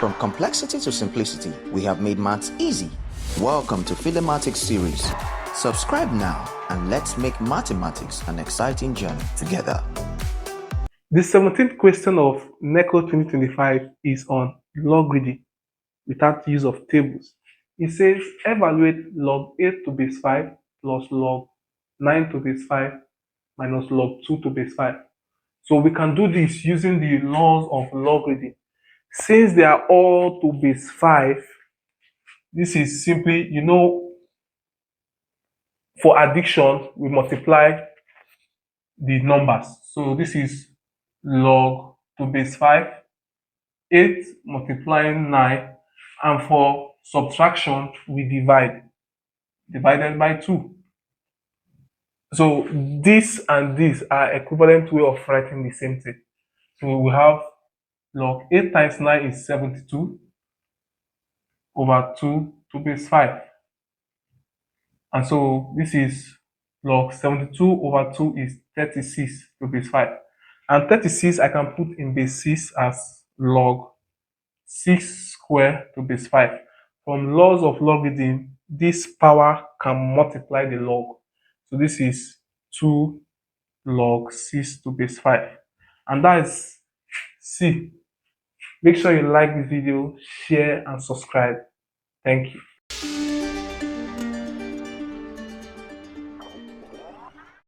From complexity to simplicity, we have made maths easy. Welcome to Philemathics series. Subscribe now and let's make mathematics an exciting journey together. The 17th question of NECO 2025 is on logarithm without use of tables. It says evaluate log 8 to base 5 plus log 9 to base 5 minus log 2 to base 5. So we can do this using the laws of logarithm. Since they are all to base 5, this is simply, for addition, we multiply the numbers. So this is log to base 5, 8 multiplying 9, and for subtraction, we divided by 2. So this and this are equivalent way of writing the same thing. So we have log 8 times 9 is 72 over 2 to base 5. And so this is log 72 over 2 is 36 to base 5. And 36 I can put in base 6 as log 6 square to base 5. From laws of logarithm, this power can multiply the log. So this is 2 log 6 to base 5. And that is C. Make sure you like this video, share, and subscribe. Thank you.